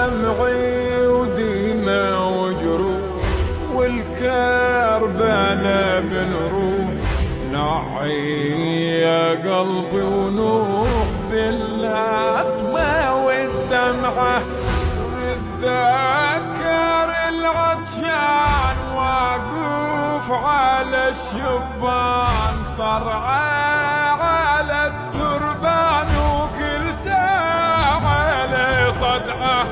دمعي وديمة وجروح، والكربانة بنروح نعي يا قلبي ونوح باللطمة والدمعة. اتذكر العطشان واقوف على الشبان، صرعة على التربان وكل ساعة لي صدعة.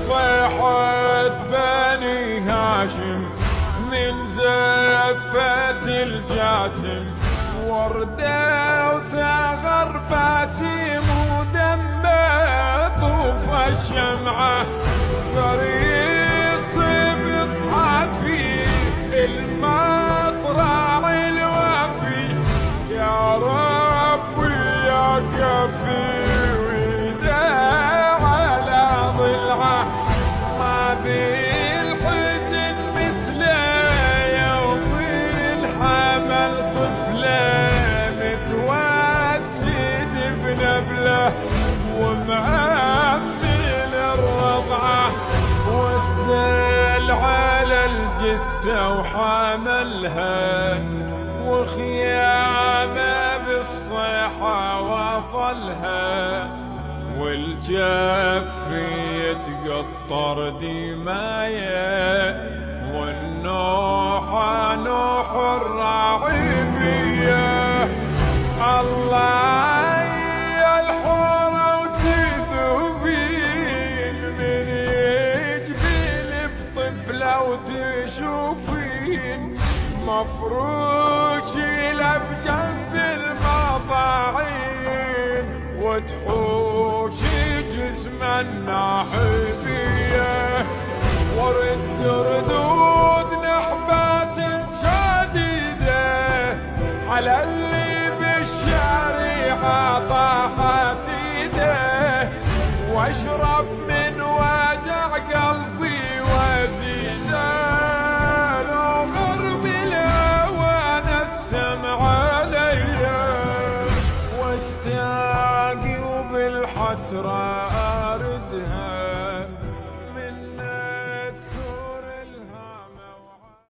صيحة بني هاشم من زفة الجاسم، وردة وثغر باسم ودمه طوف الشمعة. طريق صبط حافي المصرع الوافي، يا ربي يا كفي وداع على ضلعه. ما بالحزن مثله يوم الحمل طفله، متوسد بنبله ومعمل الرضعه، واسدل على الجثه وحاملها، وخيامه بالصيحه وصلها، والجف يتقطر دمايه، والنوحه نوح الراعبيه. الله يا الحوره وتذوبين من يجبل بطفله وتشوفين، مفروش له بجنب المطاعين، وتحوش جسم الناحبيه، ورد ردود نحبات شديده على اللي بالشريعه طاحت ايده. واشرب من وجع قلبي وزيدان، وغرب الهوى نسم عليا، واستاقي وبالحسره